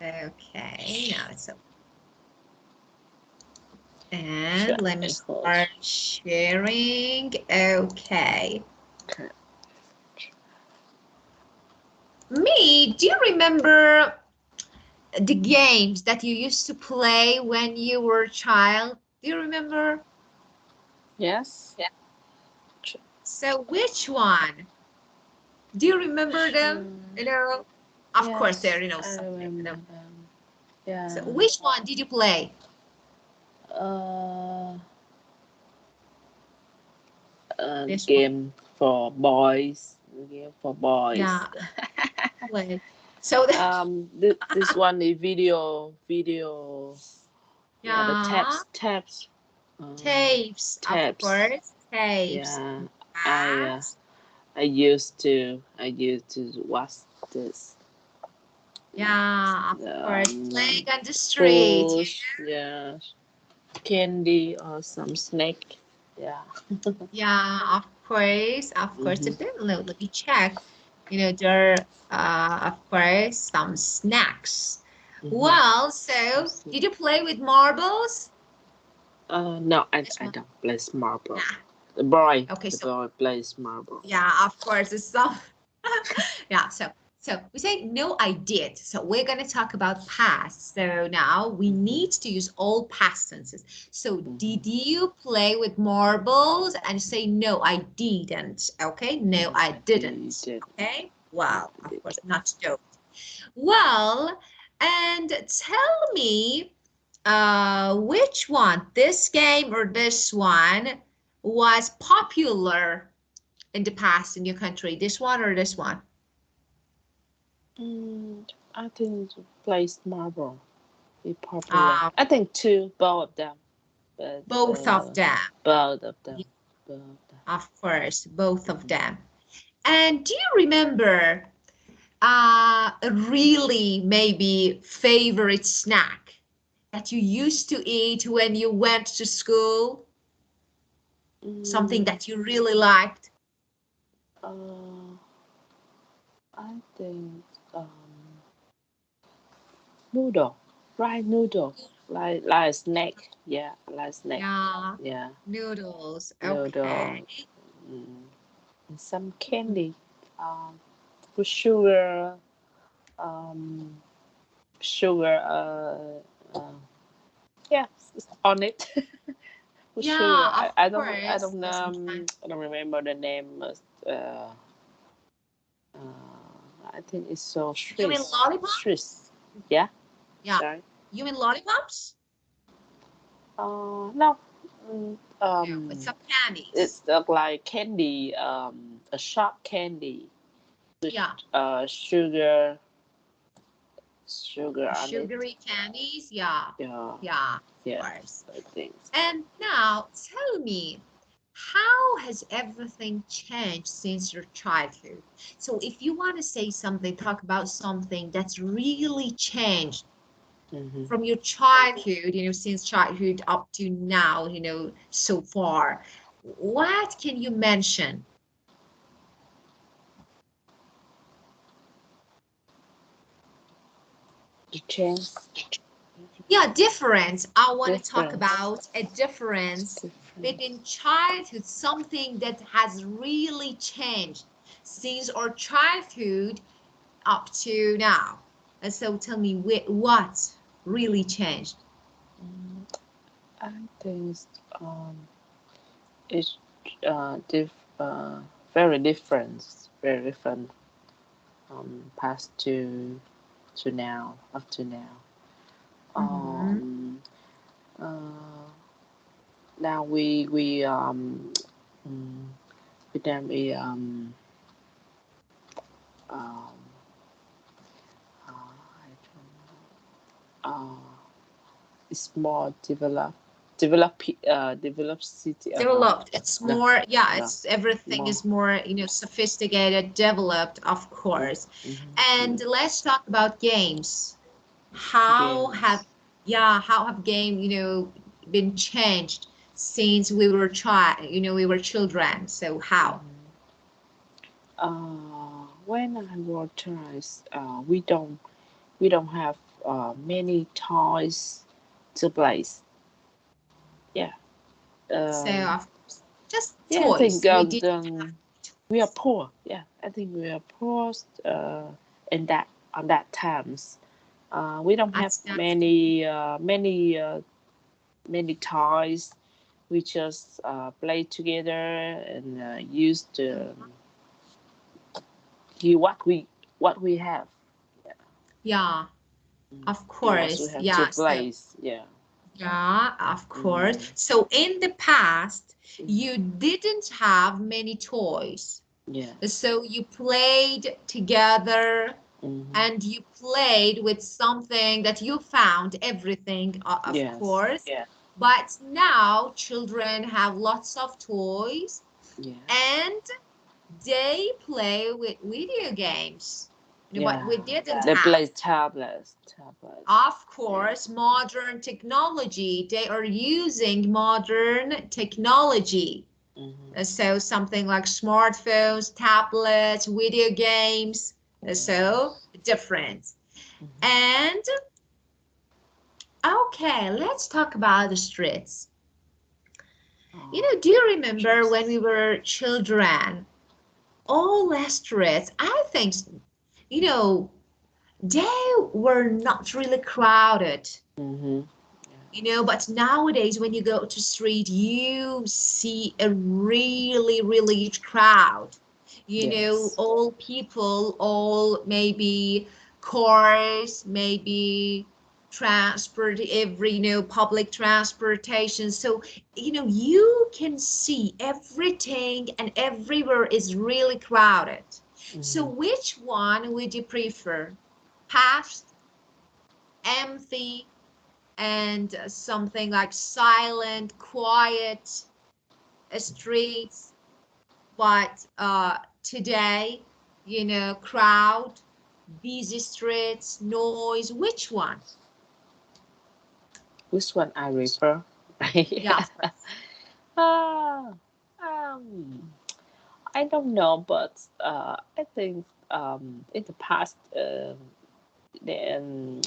Okay, now it's open. And let me start sharing. Okay. Me, do you remember the games that you used to play when you were a child? Do you remember? Yes. Yeah. So which one? Do you remember them? You know, of course, there, you know, something, you know. Yeah. So which one did you play? Game for boys. Game for boys. Yeah. Play. So this one is video. Yeah, the yeah, tapes. tapes, of course, tapes. Yeah, Yes. I used to watch this. Yeah, of course, playing on the street. Fruit, yeah, candy or some snack. Yeah. Yeah, of course, of course. Mm-hmm. And then let me check. You know, there are, of course, some snacks. Mm-hmm. Well, so did you play with marbles? No, This I one? don't play marble. Nah. The boy, Okay, so plays marble. yeah, of course, it's some. Yeah, so we say no, I did. So we're gonna talk about past. So now we need to use all past tenses. So did you play with marbles? And say no, I didn't. Okay, no, I didn't. Okay, well, of course, not don't. Well, and tell me, which one, this game or this one, was popular in the past in your country? This one or this one? I think plays marble is popular. Um, I think both of them, but both of them. both of them, Yeah, both of them. of course, both of them. And do you remember a really maybe favorite snack that you used to eat when you went to school? Something Mm, that you really liked? uh, I think noodle, fried noodle, like snack. Yeah, like snack. Yeah, Yeah, noodles. Okay. noodle. Mm, and some candy. Um, with sugar. Um, sugar. Yeah, it's on it. With sugar. Yeah, of I course. don't Sometimes. I don't remember the name. I think it's so You mean Swiss. lollipops? Swiss. Yeah. Yeah. Sorry. You mean lollipops? No. No, it's some It's candies. like candy. A sharp candy with Yeah, sugar on it. sugary candies. Yeah, Yeah. yeah, of Yeah. course. I think. And now tell me, how has everything changed since your childhood? So if you want to say something, talk about something that's really changed Mm-hmm. from your childhood, you know, since childhood up to now, you know, so far. What can you mention? The change. Yeah, difference. I want to talk Difference. about a difference Difference. between childhood, something that has really changed since our childhood up to now. And so tell me what really changed. I think it's uh, very different. Very different. Past to now. Up to now. Mhm. Um. Uh. Now we mm, Vietnam is um I don't know. It's more developed city. No, Developed. It's no, more, yeah, no, it's everything more is more, you know, sophisticated, developed, of course. And let's talk about games. How have, games. yeah, how have game, you know, been changed since we were child, you know, we were children. So how? When I was child, we don't have many toys to play. Yeah. So Um, of course, just yeah, I think toys. We didn't have we are toys. poor. Yeah, I think we are poor. In that on that times, we don't have That's many toys. We just play together and use the what we have. Yeah. yeah, Mm. of And what we course. have to Yeah. So play. Yeah. yeah, of course. Mm. So in the past, Mm. you didn't have many toys. Yeah. So you played together Mm-hmm. and you played with something that you found everything, of Yes. course. Yeah. But now children have lots of toys Yeah. and they play with video games. But Yeah. we didn't They have. play tablets. Tablets. Of Yeah. course, modern technology. They are using modern technology. Mm-hmm. So something like smartphones, tablets, video games. So Yes. different. Mm-hmm. And okay, let's talk about the streets. Oh, Do you remember when we just. were children? All the streets, I think, you know, they were not really crowded. Mm-hmm. But nowadays when you go to street, you see a really, really huge crowd. Yes. All people, all maybe cars, maybe transport, every, public transportation. So, you can see everything and everywhere is really crowded. So Mm-hmm. which one would you prefer? Past, empty, and something like silent, quiet streets. But today, crowd, busy streets, noise. Which one? Which one I prefer? Yeah, of course. Ah, um, I don't know, but I think in the past, the, um,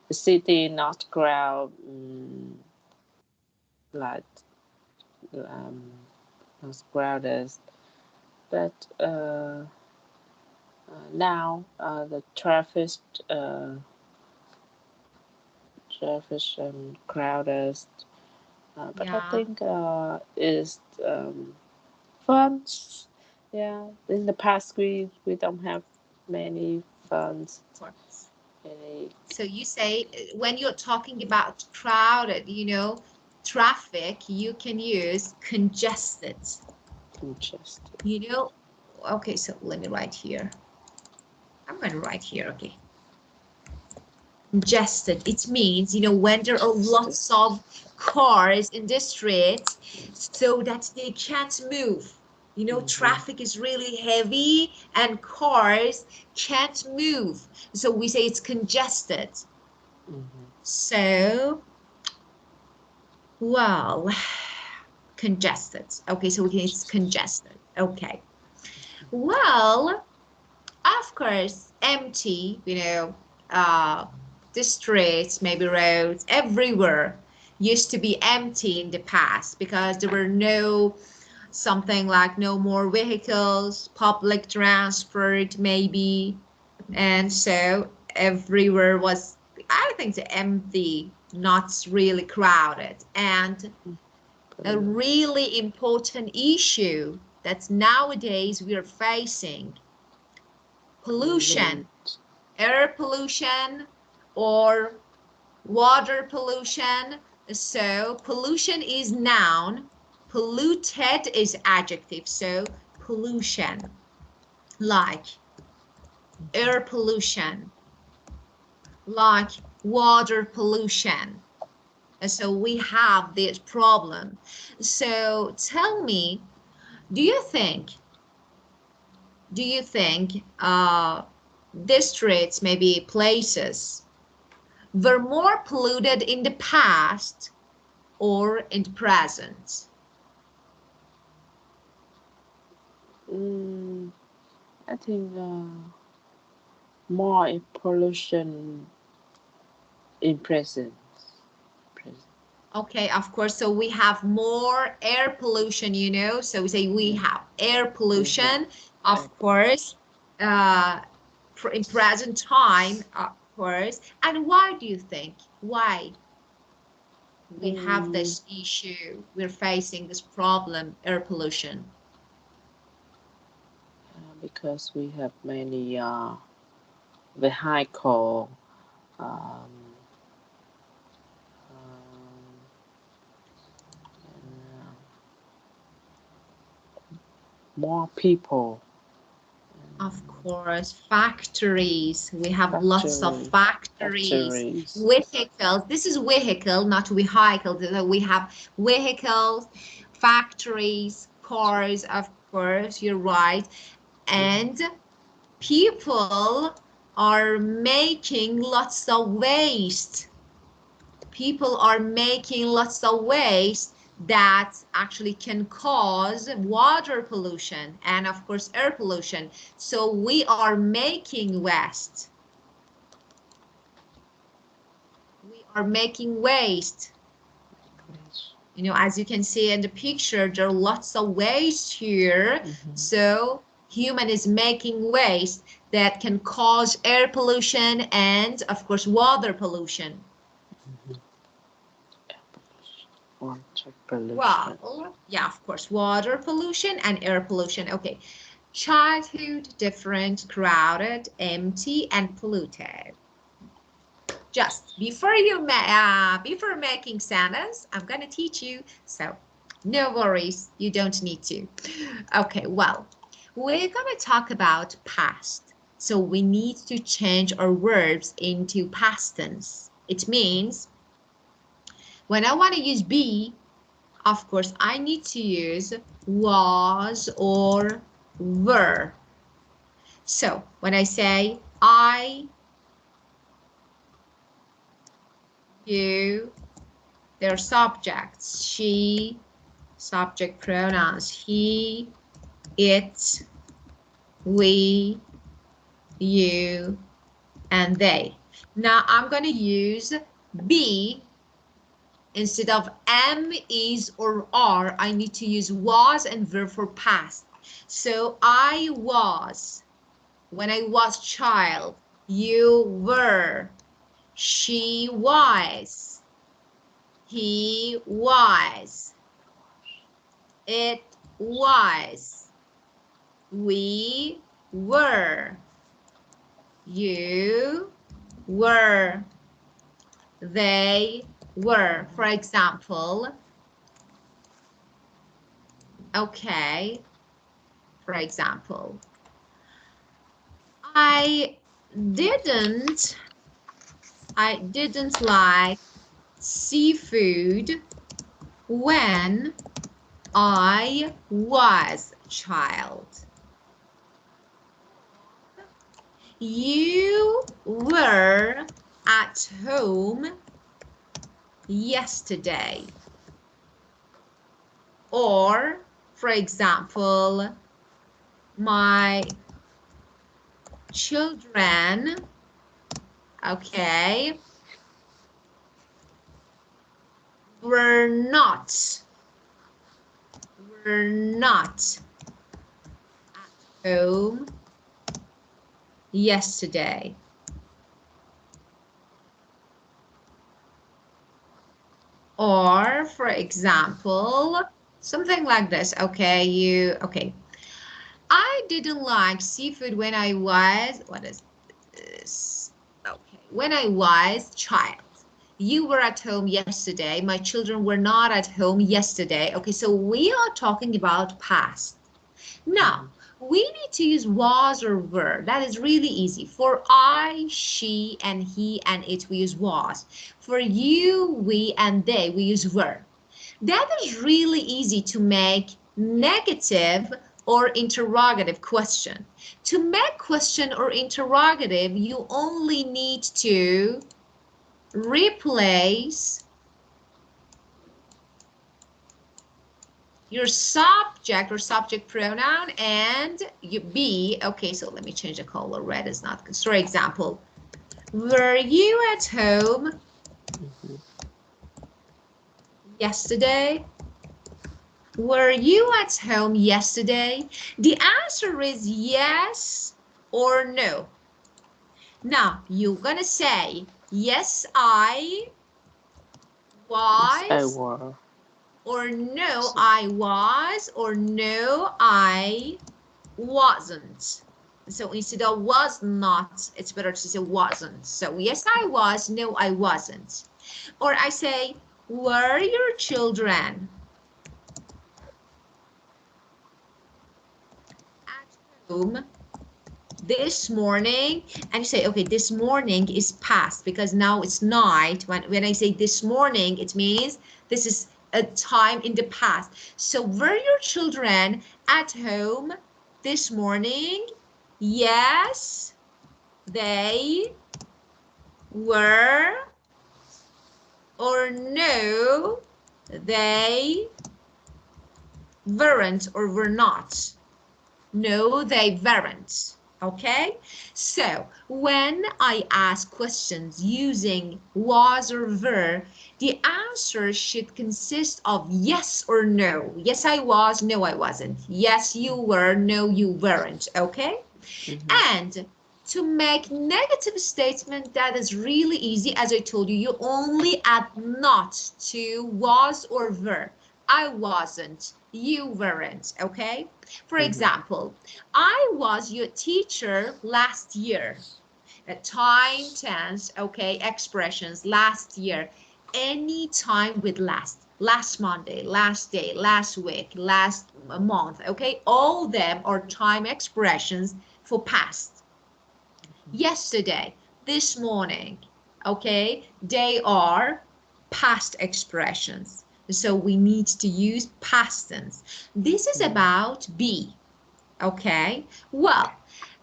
the city not crowd like um, not crowded, but now the uh, traffic crowded. But I Yeah, think is fun. Yeah, in the past we don't have many funds. of course. Any So you say when you're talking about crowded, traffic, you can use congested. interest. You know, okay, so let me write here. I'm going to write here, okay. Congested. It means, when there are Just lots of cars in the street so that they can't move. mm-hmm, Traffic is really heavy and cars can't move. So we say it's congested. mm-hmm. So, well, congested. Okay, so it's congested. Okay. Well, of course, empty, uh, the streets, maybe roads, everywhere used to be empty in the past because there were no something like no more vehicles, public transport, maybe. And so everywhere was, I think, empty, not really crowded. And a really important issue that nowadays we are facing pollution, Pollute. air pollution or water pollution. So pollution is noun, polluted is adjective. So pollution, like air pollution, like water pollution. So we have this problem. So tell me, do you think, districts, maybe places, were more polluted in the past or in the present? Mm, I think more pollution In present. Okay, of course. So we have more air pollution, you know. So we say we have air pollution, of course, in present time, of course. And why do you think? Why we have this issue? We're facing this problem, air pollution. Because we have many vehicle, um, and, more people. Of course, factories. We have lots of factories, vehicles. This is vehicle, not vehicle. We have vehicles, factories, cars, of course, you're right. And people are making lots of waste. People are making lots of waste that actually can cause water pollution and of course air pollution. So we are making waste. We are making waste. You know, as you can see in the picture, there are lots of waste here. So human is making waste that can cause air pollution and of course water pollution. Water pollution. Well, yeah, of course, water pollution and air pollution. Okay, childhood, different, crowded, empty, and polluted. Just before before making sentence, I'm gonna teach you. So, no worries, you don't need to. Okay, well, we're gonna talk about past. So we need to change our verbs into past tense. It means when I want to use be, of course, I need to use was or were. So when I say I, you, they're subjects. She, subject pronouns. He, it, we, you, and they. Now I'm going to use be. Instead of am, is, or are, I need to use was and were for past. So I was, when I was child, you were, she was, he was, it was, we were, you were, they were. For example, okay, for example, I didn't like seafood when I was a child. You were at home yesterday. Or, for example, my children, okay, were not at home yesterday. Or, for example, something like this. Okay, I didn't like seafood when I was, what is this? Okay, when I was child. You were at home yesterday. My children were not at home yesterday. Okay, so we are talking about past. Now, we need to use was or were. That is really easy. For I, she, and he, and it, we use was. For you, we, and they, we use were. That is really easy to make negative or interrogative question. To make question or interrogative, you only need to replace your subject or subject pronoun and you be. Okay, so let me change the color. Red is not good. For example, were you at home Yesterday. Were you at home yesterday? The answer is yes or no. Now, you're gonna say, yes, I Yes, I was, was. or no, I was, or no, I wasn't. So instead of was not, it's better to say wasn't. So yes, I was, no, I wasn't. Or I say, were your children at home this morning? And you say, okay, this morning is past because now it's night. When I say this morning, it means this is a time in the past. So were your children at home this morning? Yes, they were, or no, they weren't or were not. No, they weren't. Okay, so when I ask questions using was or were, the answer should consist of yes or no. Yes, I was. No, I wasn't. Yes, you were. No, you weren't. Okay, and to make negative statement, that is really easy. As I told you, you only add not to was or were. I wasn't, you weren't, okay? For example, I was your teacher last year. A time tense, okay, expressions last year. Any time with last. Last Monday, last day, last week, last month, okay? All them are time expressions for past. Yesterday, this morning, okay? They are past expressions. So we need to use past tense. This is about be, okay? Well,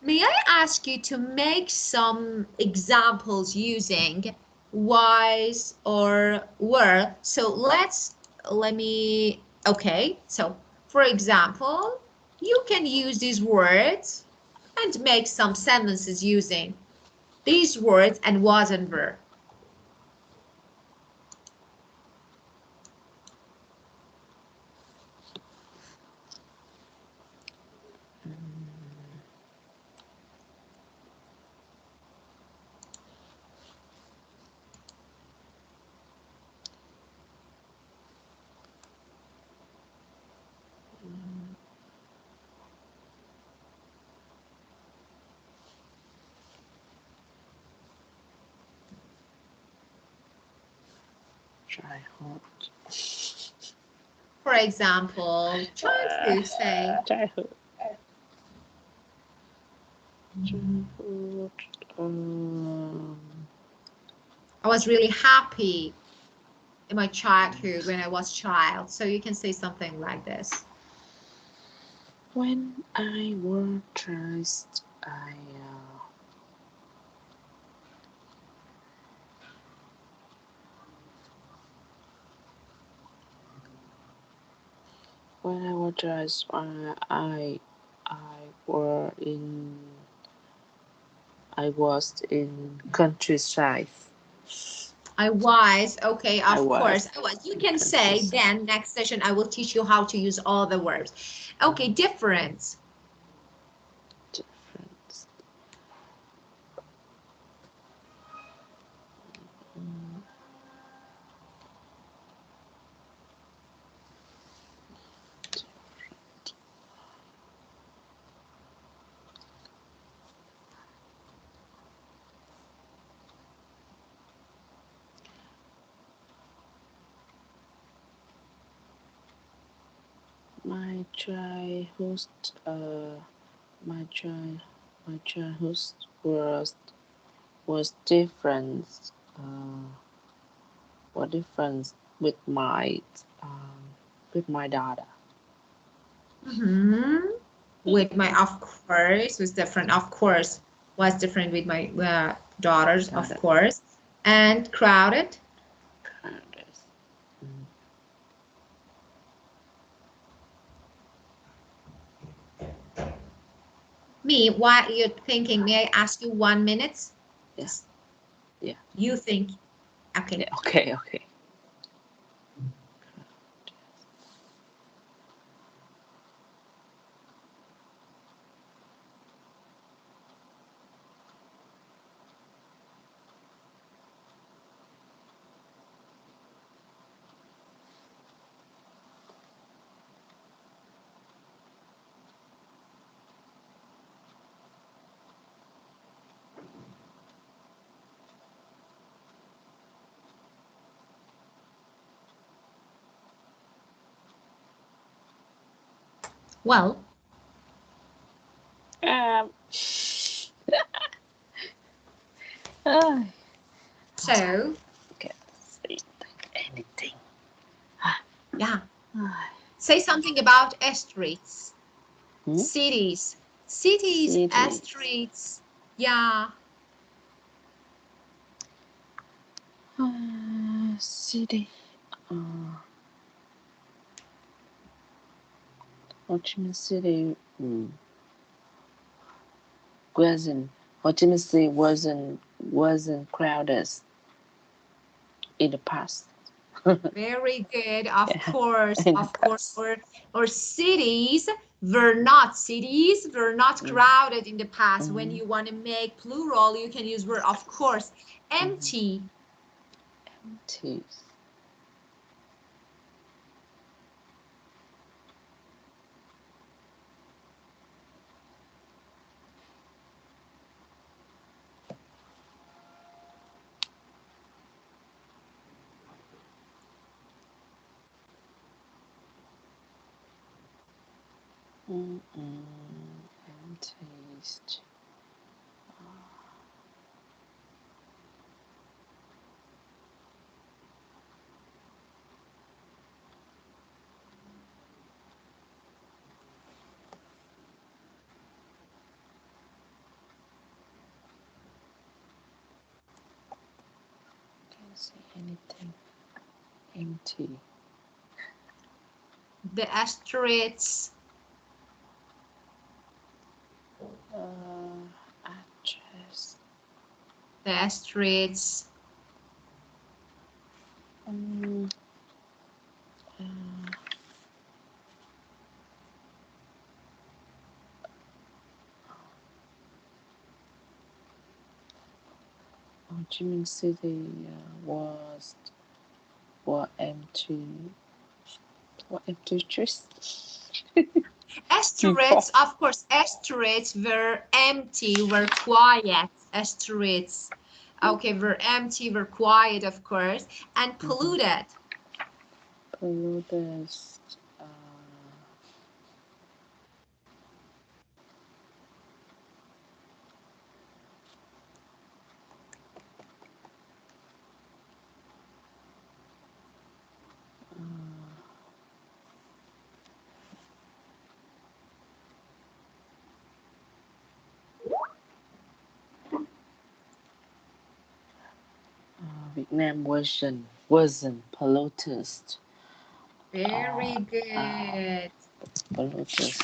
may I ask you to make some examples using was or were? So okay. So for example, you can use these words and make some sentences using these words and was and were. Childhood. For example, childhood, say, Childhood. Childhood. I was really happy in my childhood when I was child. So you can say something like this. When I was child, when I was child, I were in I was in countryside. Okay, I of course, was I was. You in can say countryside. then next session I will teach you how to use all the verbs. Okay, difference. Different. My childhood, my child, my childhood was was different. Was different um, with my daughter. Hmm. With my, of course, was different. Of course, was different with my daughters, of Daughter. course. And crowded. Others. Mm. Me, what you're thinking? May I ask you 1 minute? Yeah, Just yeah. you think. Okay. Yeah, okay, okay. Well, Um, uh, so can't say anything. yeah, say something about streets, Hmm? cities, cities, Cities. streets. Yeah, City. Uh, Ho Chi Minh City wasn't. Ho Chi Minh City wasn't crowded in the past. very good. Of Yeah, course, in the of course. past. Or cities were not Mm, crowded in the past. When mm, you want to make plural, you can use were, of course. mm. Empty. Teeth. And taste. Can't see anything. Empty. The streets. Actress. The streets. Um, uh, Ho Chi Minh City was empty. What empty streets before. Streets, of course, streets were empty, were quiet. Streets. Okay, were empty, were quiet, of course, and Mm-hmm. polluted. Polluted. Uh, Vietnam wasn't polluted. Uh, Very uh, good. polluted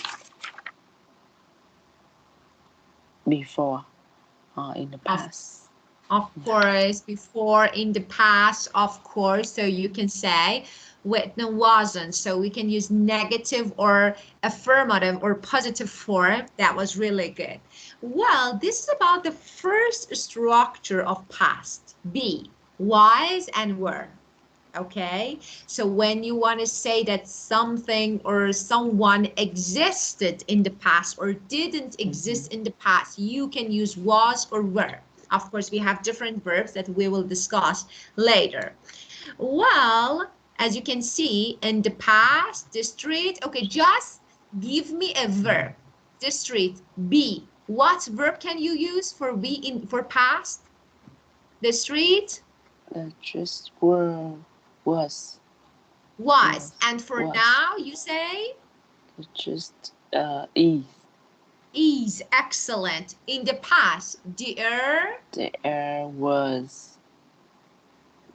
before in the Of past. Of course, before in the past, of course. So you can say Whitney wasn't. So we can use negative or affirmative or positive form. That was really good. Well, this is about the first structure of past. Be, was, and were. Okay, so when you want to say that something or someone existed in the past or didn't Mm-hmm. exist in the past, you can use was or were. Of course, we have different verbs that we will discuss later. Well, as you can see in the past, the street, okay, just give me a verb. The street, be. What verb can you use for be in for past? The street That just was was. was And for was. now, you say It just is. is. Excellent. In the past, the air. The air was.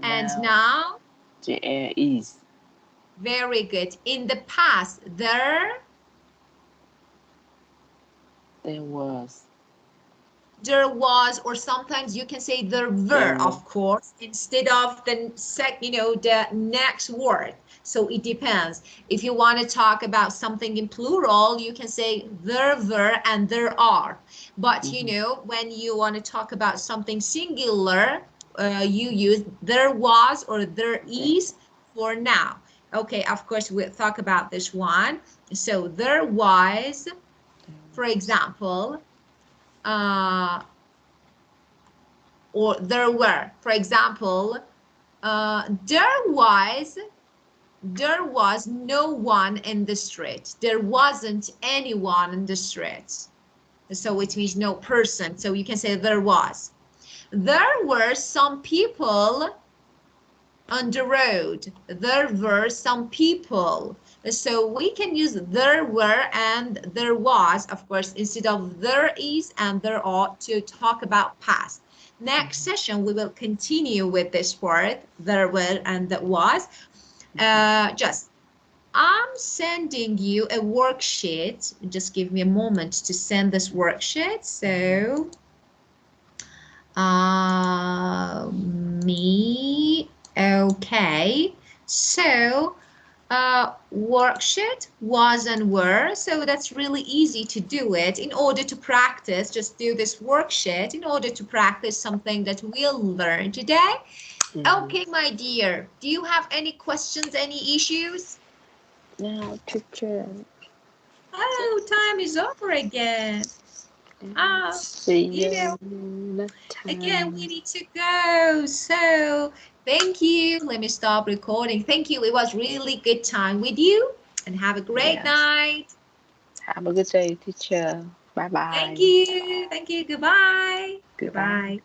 And Now now, the air is. very good. In the past, there. There was. there was, or sometimes you can say there were, of course, instead of the the next word. So it depends. If you want to talk about something in plural, you can say there were and there are. But when you want to talk about something singular, you use there was or there is for now. Okay, of course, we'll talk about this one. So there was, for example, or there were, for example, there was no one in the street. There wasn't anyone in the street. So it means no person. So you can say there was. There were some people on the road. There were some people. So we can use there were and there was, of course, instead of there is and there are, to talk about past. Next session, we will continue with this part, there were and that was. I'm sending you a worksheet. Just give me a moment to send this worksheet. So, okay. So, worksheet was and were. So that's really easy to do it. In order to practice, just do this worksheet in order to practice something that we'll learn today. Okay, my dear, do you have any questions, any issues? No, teacher. Oh, time is over again. See you next time. Again, we need to go. So thank you. Let me stop recording. Thank you. It was really good time with you, and have a great night. Have a good day, teacher. Bye bye. Thank you. Thank you. Goodbye. Goodbye. Goodbye.